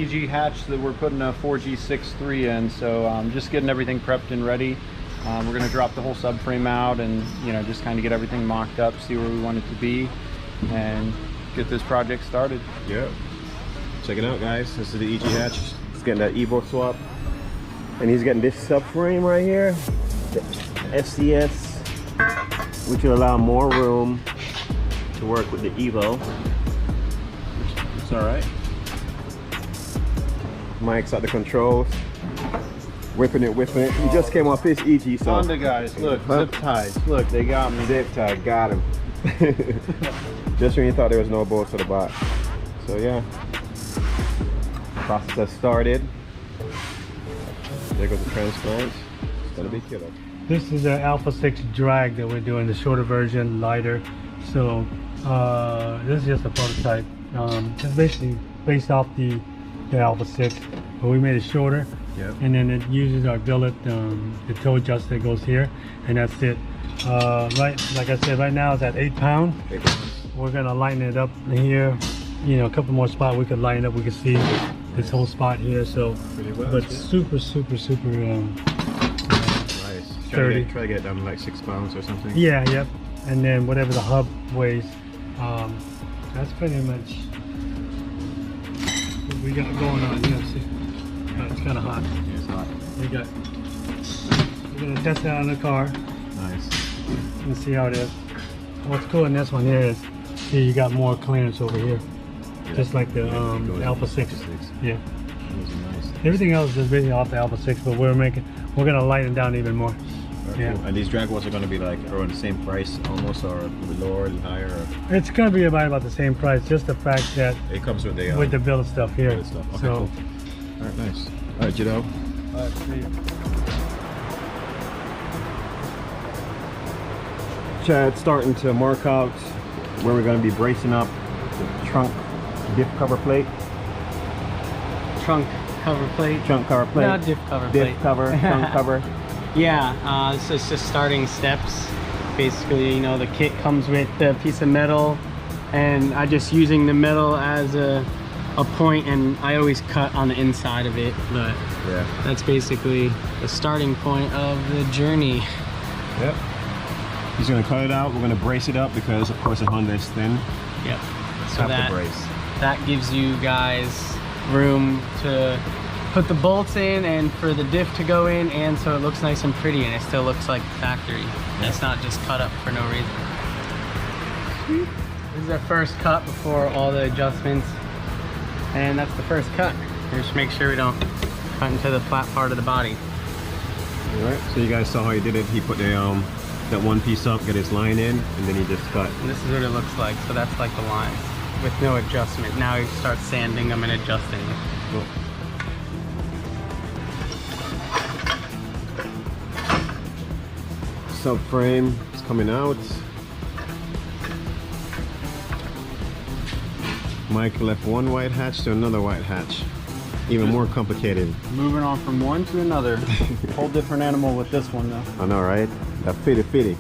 EG hatch that we're putting a 4G63 in, so just getting everything prepped and ready. We're going to drop the whole subframe out and, you know, just kind of get everything mocked up, see where we want it to be, and get this project started. Yeah. Check it out, guys. This is the EG hatch. He's getting that Evo swap. And he's getting this subframe right here, the FCS, which will allow more room to work with the Evo. It's all right. Mike's at the controls, whipping it. He just came off his EG, so. Honda guys, look, zip ties. Look, they got me. Zip tie, got him. Just when you thought there was no bolts to the box. So yeah, process has started. There goes the transplant. It's gonna be killer. This is an Alpha 6 drag that we're doing, the shorter version, lighter. So this is just a prototype. It's basically based off the Alpha 6, but we made it shorter. Yep. And then it uses our billet, the toe adjuster that goes here, and that's it. Right, like I said, right now it's at 8 pounds. 8 pounds. We're gonna lighten it up here. You know, a couple more spots we could lighten up. We can see this whole spot here. So, really well, but super nice. Try to get it down to like 6 pounds or something. Yeah, yep. And then whatever the hub weighs, that's pretty much what we got going on. Yeah, see, it's kind of hot. Yeah, it's hot. We're gonna test it out in the car. Nice. And see how it is. What's cool in this one here is, see, you got more clearance over here, yeah. Just like the Alpha 6. Yeah. Nice. Everything else is basically off the Alpha 6, but we're gonna lighten it down even more. Yeah. Cool. And these drag wheels are going to be like around the same price almost, or lower and higher? Or? It's going to be about the same price, just the fact that it comes with the billet stuff here. Billet stuff. Okay, so, cool. All right, nice. All right, Jado. All right, see you. Chad's starting to mark out where we're going to be bracing up the trunk diff cover plate. Trunk cover plate? Trunk cover plate. No, diff cover plate. Diff cover, trunk cover. Yeah, this is just starting steps. Basically, you know, the kit comes with a piece of metal, and I'm just using the metal as a point, and I always cut on the inside of it, but yeah, that's basically the starting point of the journey. Yep. He's gonna cut it out, we're gonna brace it up because of course the Honda is thin. Yep. So that gives you guys room to put the bolts in and for the diff to go in, and so it looks nice and pretty and it still looks like the factory. Yeah. It's not just cut up for no reason. This is our first cut before all the adjustments, and that's the first cut. Just make sure we don't cut into the flat part of the body. All right, so you guys saw how he did it. He put the that one piece up, get his line in, and then he just cut. And this is what it looks like. So that's like the lines with no adjustment. Now he starts sanding them and adjusting them. Cool. Subframe is coming out. Mike left one white hatch to another white hatch. Even more complicated. Moving on from one to another. Whole different animal with this one though. I know, right? That fitty.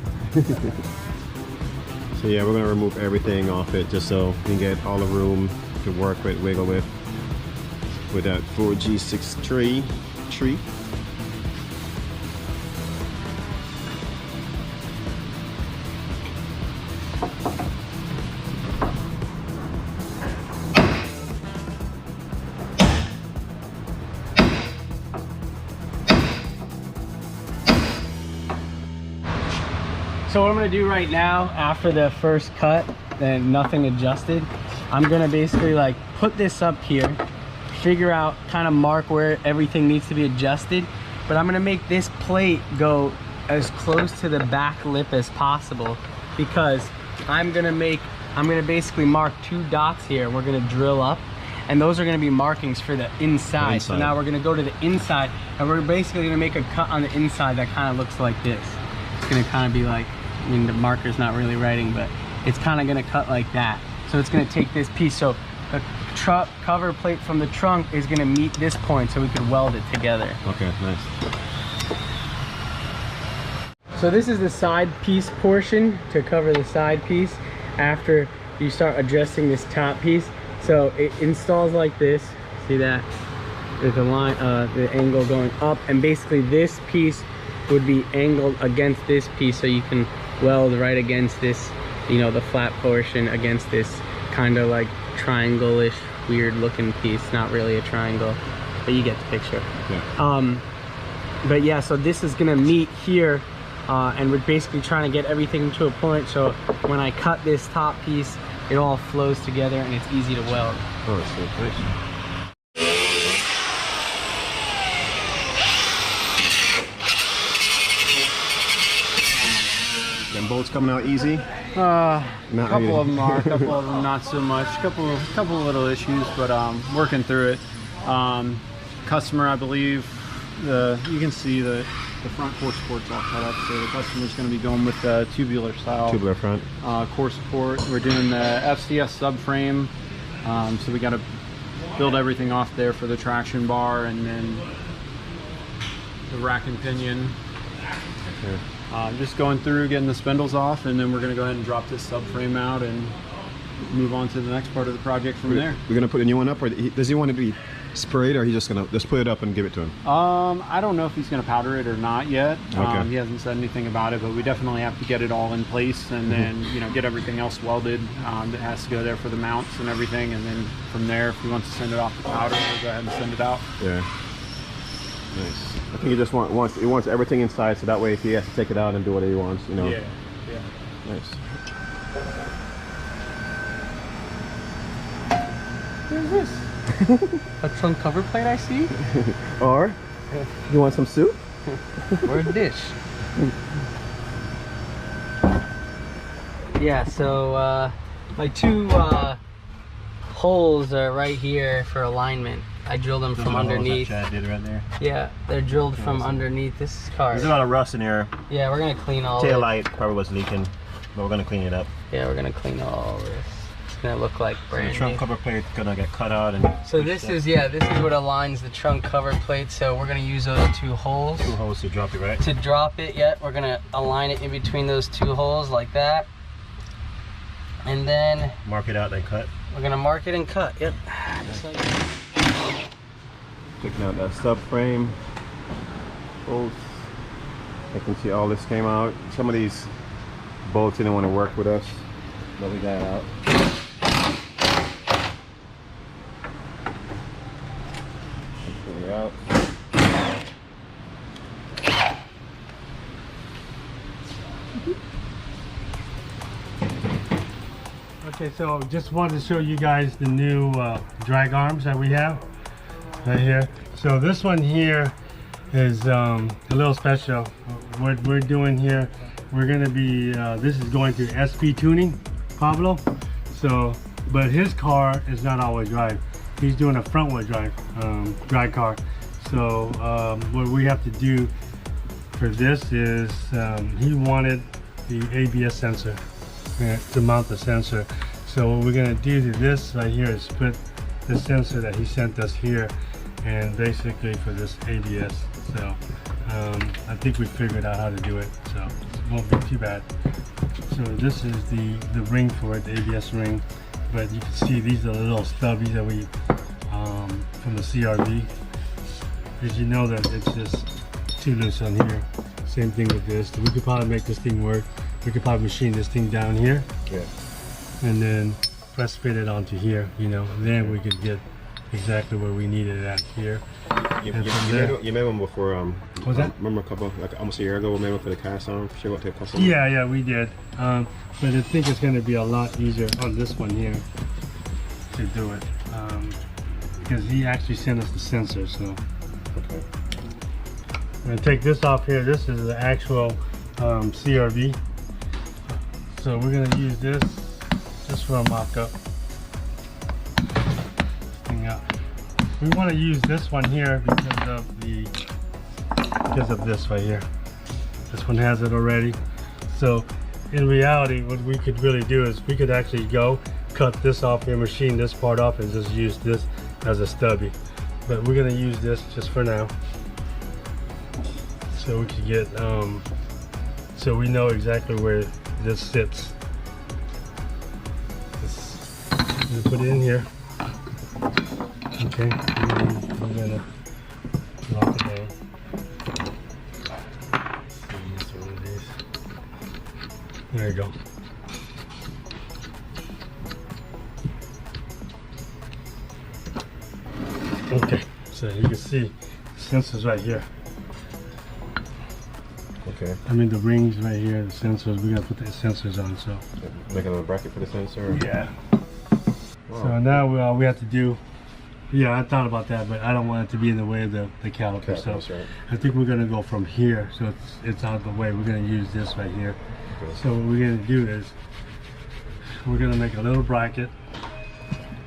So yeah, we're gonna remove everything off it just so we can get all the room to work with, wiggle with that 4G63 tree. So what I'm gonna do right now, after the first cut and nothing adjusted, I'm gonna basically like put this up here, figure out, kind of mark where everything needs to be adjusted, but I'm gonna make this plate go as close to the back lip as possible, because I'm gonna basically mark 2 dots here. We're gonna drill up, and those are gonna be markings for the inside. So now we're gonna go to the inside, and we're basically gonna make a cut on the inside that kind of looks like this. It's gonna kind of be like, I mean, the marker's not really writing, but it's kind of gonna cut like that. So it's gonna take this piece. So the cover plate from the trunk is gonna meet this point so we could weld it together. Okay, nice. So this is the side piece portion to cover the side piece after you start adjusting this top piece. So it installs like this. See that? There's a line, the angle going up, and basically this piece would be angled against this piece, so you can weld right against this, you know, the flat portion against this kind of like triangle-ish weird looking piece. Not really a triangle, but you get the picture. Yeah. But yeah, so this is gonna meet here, and we're basically trying to get everything to a point so when I cut this top piece, it all flows together and it's easy to weld. Oh, that's so nice. Them bolts coming out easy? A couple of them are, a couple of them not so much. Couple of little issues, but working through it. Customer, I believe, you can see the front core support's all cut up, so the customer's going to be going with the tubular style. Tubular front. Core support. We're doing the FCS subframe, so we got to build everything off there for the traction bar, and then the rack and pinion. Okay. Just going through, getting the spindles off, and then we're going to go ahead and drop this subframe out and move on to the next part of the project from there. We're going to put a new one up, or does he want to be sprayed, or he's just going to just put it up and give it to him? I don't know if he's going to powder it or not yet. Okay. He hasn't said anything about it, but we definitely have to get it all in place, and then get everything else welded. That has to go there for the mounts and everything, and then from there, if he wants to send it off to powder, we'll go ahead and send it out. Yeah. Nice. I think he just wants everything inside, so that way if he has to take it out and do whatever he wants, you know. Yeah. Nice. What is this? A trunk cover plate, I see? Or, you want some soup? Or a dish. Yeah, so my two holes are right here for alignment. I drilled them from underneath. Chad did right there. Yeah, they're drilled from underneath this car. There's a lot of rust in here. Yeah, we're gonna clean all Tail light probably was leaking, but we're gonna clean it up. Yeah, we're gonna clean all this. It's gonna look like brand The trunk new. cover plate's gonna get cut out and. So this is what aligns the trunk cover plate. So we're gonna use those two holes. Two holes to drop it, right? To drop it, we're gonna align it in between those two holes like that. And then Mark it out, then cut. we're gonna mark it and cut. Yep. Just like that. Taking out that subframe bolts. I can see all this came out. Some of these bolts didn't want to work with us, but we got it out. Pull it out. Okay, so just wanted to show you guys the new drag arms that we have right here. So this one here is a little special. What we're doing here, we're going to be, this is going to SP tuning, Pablo. So, but his car is not all-wheel drive. He's doing a front-wheel drive drag car. So what we have to do for this is he wanted the ABS sensor to mount the sensor. So what we're going to do to this right here is put the sensor that he sent us here, and basically for this ABS. So I think we figured out how to do it, so it won't be too bad. So this is the ring for it, the ABS ring. But you can see these are the little stubbies that we from the CRV. As you know that it's just too loose on here. Same thing with this. We could probably make this thing work. We could probably machine this thing down here. Yeah. And then press fit it onto here, you know. Then we could get exactly where we needed it at here. You made one before. What was that? Remember a couple, like almost a year ago, we made one for the cast on. She went to a custom. Yeah, we did. But I think it's going to be a lot easier on this one here to do it, because he actually sent us the sensor. So Okay. I'm going to take this off here. This is the actual CRV. So we're going to use this just for a mock-up. We want to use this one here because of this right here. This one has it already. So in reality, what we could really do is we could actually go cut this off here, machine this part off, and just use this as a stubby. But we're gonna use this just for now, so we could get so we know exactly where this sits. Put it in here. Okay, and then we're gonna lock it down. Use one of these. There you go. Okay, so you can see the sensors right here. Okay. I mean the rings right here, the sensors. We're gonna put the sensors on. So Make a little bracket for the sensor. yeah. Wow. So now we have to do. Yeah, I thought about that, but I don't want it to be in the way of the caliper. Okay, So that's right. I think we're gonna go from here, so it's out of the way. We're gonna use this right here. Okay. So what we're gonna do is we're gonna make a little bracket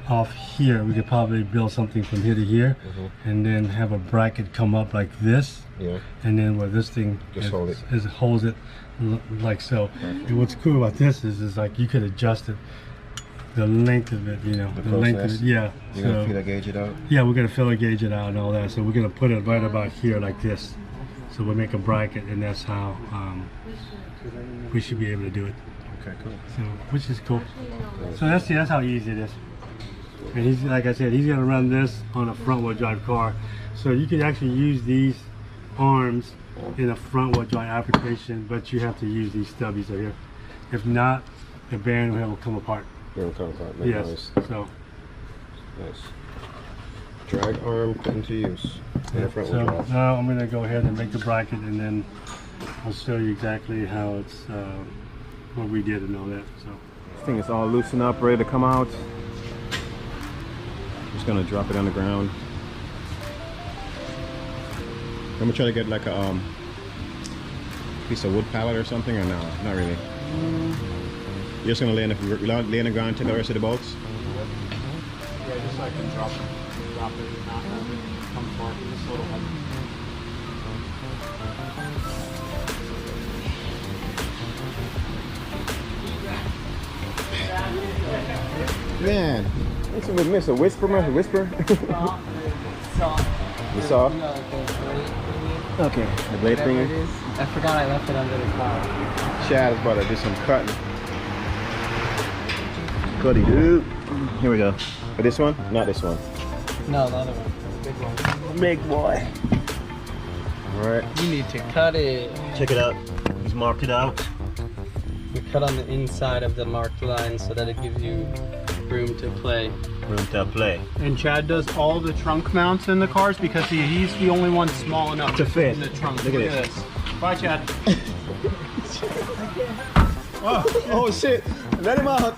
off here. We could probably build something from here to here, and then have a bracket come up like this, Yeah. and then where this thing Just hold it. holds it like so. And what's cool about this is like you could adjust it, the length of it, you know, the length of it. closeness. Yeah. You're gonna feel gauge it out. Yeah, we're gonna filler gauge it out and all that. So we're gonna put it right about here like this. So we'll make a bracket, and that's how we should be able to do it. Okay, cool. So, which is cool. So that's how easy it is. And he's, like I said, he's gonna run this on a front wheel drive car. So you can actually use these arms in a front wheel drive application, but you have to use these stubbies right here. If not, the bearing will come apart. It'll come apart. Make Yes. noise. So Nice. Drag arm put into use. In the front wheel so drive. now I'm gonna go ahead and make the bracket, and then I'll show you exactly how it's what we did and all that. So This thing is all loosened up, ready to come out. Just gonna drop it on the ground. I'm gonna try to get like a piece of wood pallet or something, or no? Not really. You're just gonna lay on the ground and take the rest of the bolts? Yeah, just so I can drop it, not have it come apart. Just a little heavy. Man, what's with Mr. Whisper, Mr. Whisper? You saw? Okay, the blade Whatever it thing. is. I forgot I left it under the car. Chad is about to do some cutting. Cutty dude. Here we go. For this one? Not this one. No, the other one. The big one. Big boy. Alright, You need to cut it. check it out. Just mark it out. You cut on the inside of the marked line so that it gives you room to play. Room to play. And Chad does all the trunk mounts in the cars because he's the only one small enough To fit. in the trunk. Look at this. Bye, Chad. Oh shit! Let him out!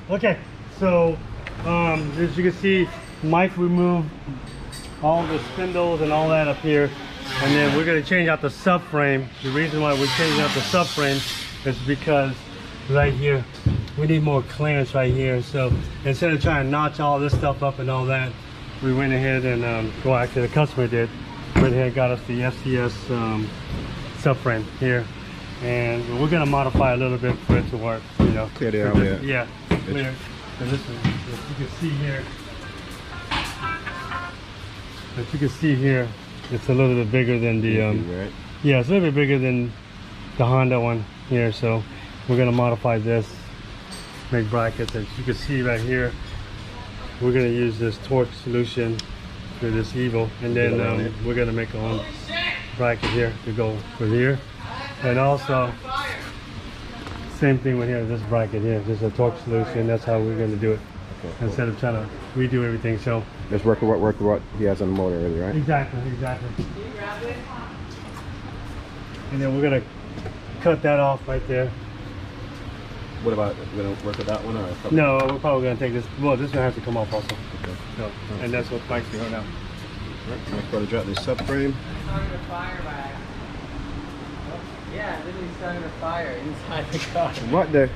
okay, so as you can see, Mike removed all the spindles and all that up here, and then we're going to change out the subframe. The reason why we're changing out the subframe is because right here we need more clearance right here. So instead of trying to notch all this stuff up and all that, we went ahead and well, actually the customer did, went ahead and got us the FCS subframe here, and we're going to modify a little bit for it to work, you know. Clear it out, yeah. Yeah, clear. So this is, as you can see here, as you can see here, it's a little bit bigger than the Right? yeah, it's a little bit bigger than the Honda one here. So we're gonna modify this, make brackets. As you can see right here, we're gonna use this torque solution for this Evo, and then we're gonna make our own bracket here to go from here, and also same thing with here, this bracket here. This is a torque solution. That's how we're gonna do it. Okay. Instead of trying to redo everything. So Let's work with what he has on the motor already, right? exactly. And then we're gonna cut that off right there. What about, we're gonna work with that one or a couple? No, we're probably gonna take this. Well, this is gonna have to come off also. Okay. So, and that's what Mike's doing now. Right, I'm going to drop this subframe. Started a fire by yeah, literally started a fire inside the car. What the?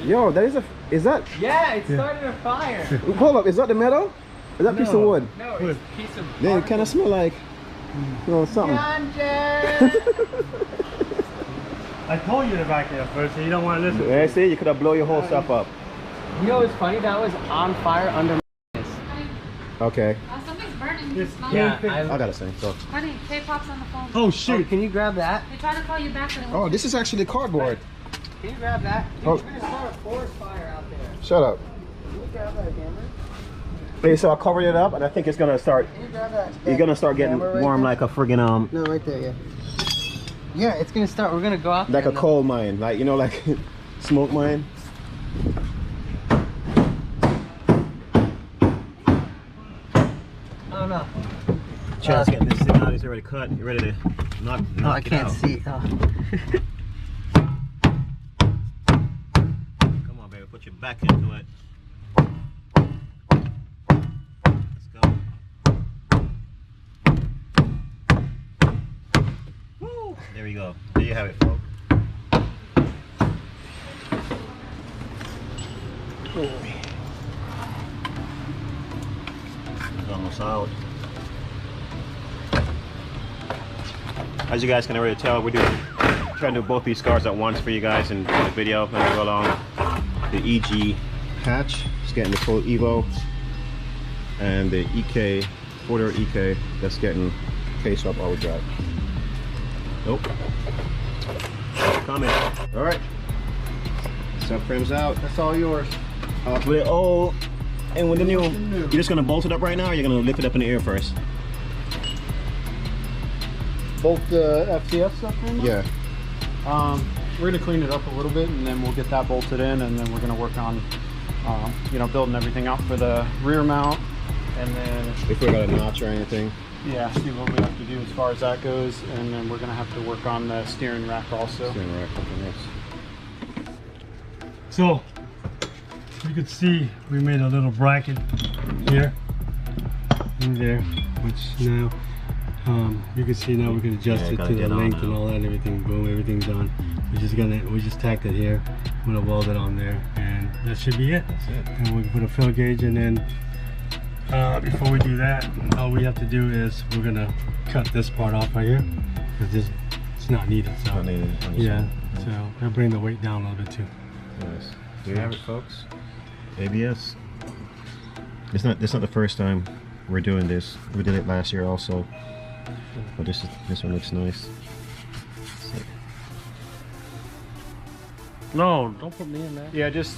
Yo, is that? Yeah, it started a fire. Hold up, is that the metal? Is that a piece of wood? No, it's a piece of Then it kind of smell like, you know, something. I told you to back it up first, so you don't want to listen. Yeah, see, you could have blown your whole stuff up. You know what's funny? That was on fire under my Okay, Something's burning. This Smell Yeah, it. I got to say. So. Honey, K-pop's on the phone. Oh shoot! Can you grab that? They tried to call you back, but it Oh, this is actually cardboard. Can you grab that? Dude, Oh. you're gonna start a forest fire out there. Shut up. Can you grab that hammer? Okay, so I covered it up, and I think it's gonna start. Can you grab that? It's gonna start getting hammer right warm there? like a friggin' No, right there, yeah. Yeah, it's gonna start. We're gonna go out like there a coal mine, like you know, like smoke mine. Oh no. Chad's getting this thing out. He's already cut. You ready to knock Oh, I it can't out? see. Oh. Come on, baby, put your back into it. Let's go. Woo! There we go. There you have it, folks. It's almost out. As you guys can already tell, we're trying to do both these cars at once for you guys in the video as we go along. The EG hatch is getting the full Evo, and the EK, 4-door EK, that's getting case up all drive. Nope. Coming. All right. Subframe's out. That's all yours. Off with it old and with the new. You're just gonna bolt it up right now, or you're gonna lift it up in the air first? Bolt the FTF stuff in? Yeah. We're gonna clean it up a little bit, and then we'll get that bolted in, and then we're gonna work on, you know, building everything out for the rear mount, and then If we got a notch or anything. yeah, see what we have to do as far as that goes, and then we're gonna have to work on the steering rack also. Steering rack, okay, next. So you can see we made a little bracket here and there, which now you can see now we can adjust Yeah, it gotta to the get on length and now. all that and everything. Boom, everything's on. We just tacked it here. I'm gonna weld it on there, and that should be it. That's it. And we can put a fill gauge, and then before we do that, all we have to do is we're gonna cut this part off right here because it's not needed. So Not needed, yeah, so I'll bring the weight down a little bit too. Nice. There you have it, folks. ABS. It's not the first time we're doing this. We did it last year also, but this one looks nice. Sick. No, don't put me in that. Yeah, just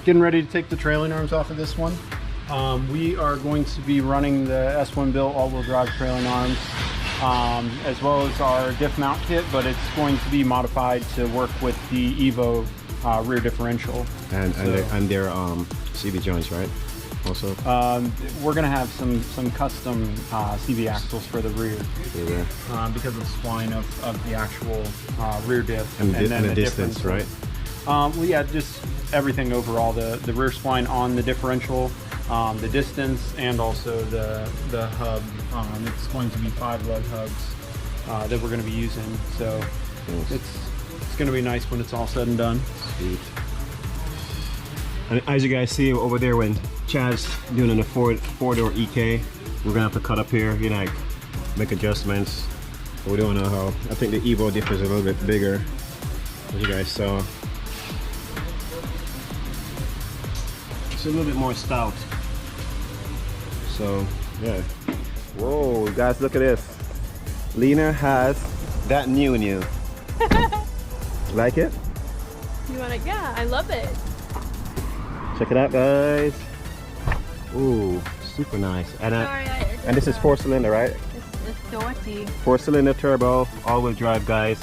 getting ready to take the trailing arms off of this one. We are going to be running the S1 built all-wheel drive trailing arms, as well as our diff mount kit, but it's going to be modified to work with the Evo rear differential. And So- their CV joints, right? Also. We're going to have some custom CV axles for the rear Yeah. because of the spline of the actual rear diff, And the distance, difference. right? Well, yeah, just everything overall. The rear spline on the differential, the distance, and also the hub. It's going to be 5 lug hubs that we're going to be using. So Nice. it's going to be nice when it's all said and done. Sweet. And as you guys see over there, when Chad's doing in the four-door EK, we're gonna have to cut up here, you know, like make adjustments. But we don't know how. I think the Evo diff is a little bit bigger, as you guys saw. It's a little bit more stout. So yeah. Whoa, guys, look at this. Lyna has that new. Like it? You want it? Yeah, I love it. Check it out, guys. Ooh, super nice. And and this is 4-cylinder, right? It's dirty. 4-cylinder turbo, all-wheel drive, guys.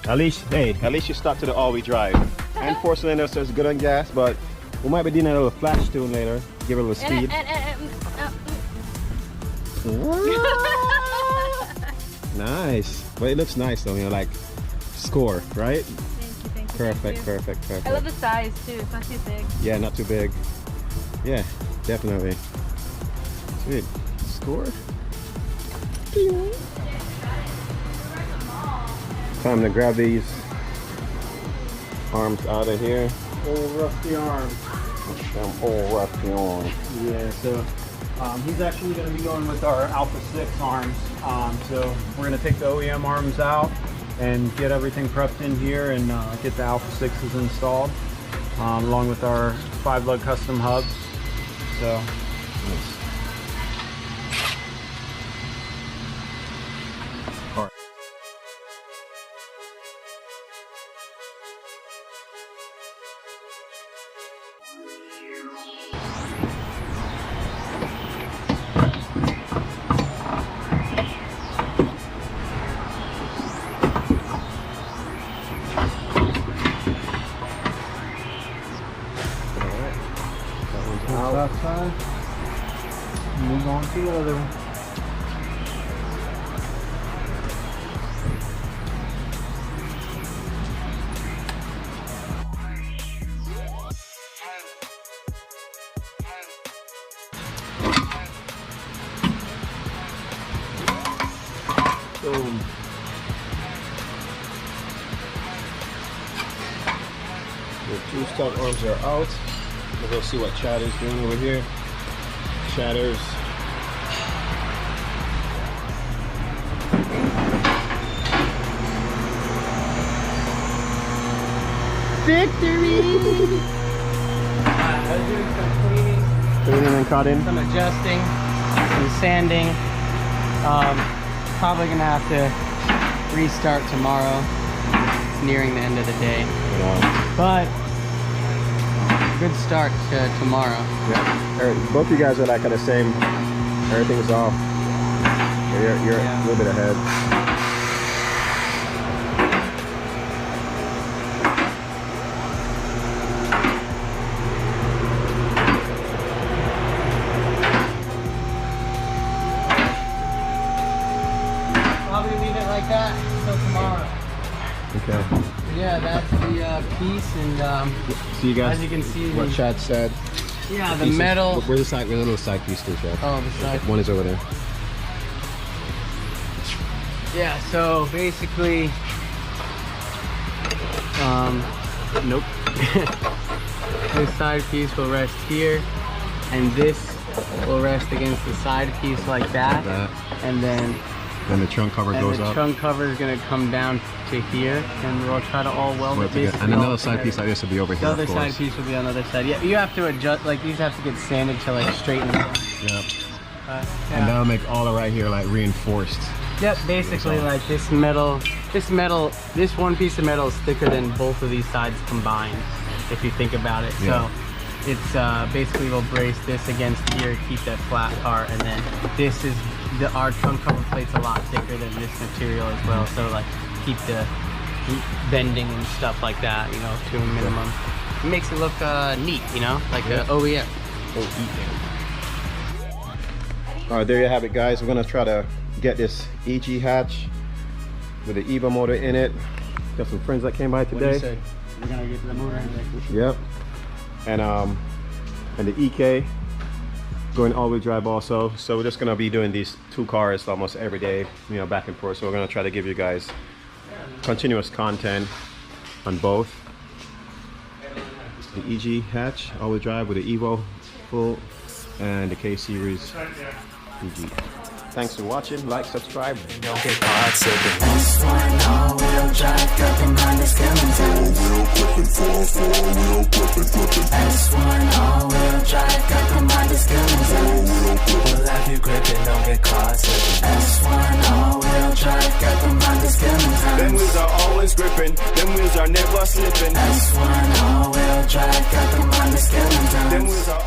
At least you stuck to the all-wheel drive. And 4-cylinder, so it's good on gas, but we might be doing a little flash tune later. Give it a little speed. Nice. But it looks nice though, you know, like score, right? Thank you. Perfect, perfect, perfect. I love the size too. It's not too big. Yeah, not too big. Yeah, definitely. Sweet. Score. Time to grab these arms out of here. Old rusty arms. Them old rusty arms. Yeah, so he's actually going to be going with our Alpha 6 arms. So we're going to take the OEM arms out and get everything prepped in here and get the Alpha 6s installed, along with our 5-lug custom hubs. So Nice. out. outside. Move on to the other one. Boom. The two stock arms are out. We'll go see what Chatter's doing over here. Chatter's Victory! I was doing some cleaning, cleaning and cutting. some adjusting, some sanding. Probably gonna have to restart tomorrow. It's nearing the end of the day, but good start to tomorrow. Yeah. Both you guys are like at the same. Everything's off. You're a little bit ahead. Probably leave it like that until tomorrow. Okay. Yeah, that's the piece, and See you guys. as you can see, What Chad said. yeah, the Pieces. metal. Where's the side? Where's the little side piece too, Chad? Oh, the side. One is over there. Yeah, so basically, nope. This side piece will rest here, and this will rest against the side piece like that, and then the trunk cover goes the up. trunk cover is going to come down to here, and we'll try to all weld it basically. And another all side together. piece like this will be over here. The other of course. side piece will be on the other side. Yeah, you have to adjust, like these have to get sanded to like straighten out. Yep. Yeah. And that'll make all the right here like reinforced. Yep, basically like this one piece of metal is thicker than both of these sides combined, if you think about it. Yeah. So it's basically will brace this against here, keep that flat part, and then this is our trunk cover plate's a lot thicker than this material as well. So like keep the bending and stuff like that, you know, to a minimum. It makes it look neat, you know, like a OEM. All right, there you have it, guys. We're gonna try to get this EG hatch with the EVO motor in it. Got some friends that came by today. We're gonna get the motor in there. Yep. And the EK going all-wheel drive also. So we're just gonna be doing these two cars almost every day, you know, back and forth. So we're gonna try to give you guys continuous content on both. The EG hatch all-wheel drive with the EVO full and the K series EG. Thanks for watching. Like, subscribe. Don't get caught slipping. This one all-wheel drive, got them on the skeleton. S1 all-wheel drive, got them on the skeleton. We'll have you gripping, don't get caught slipping. S1 all-wheel drive, got them on the skeleton. Them wheels are always gripping, them wheels are never slipping. S1 all-wheel drive, got them on the skeleton. Them wheels are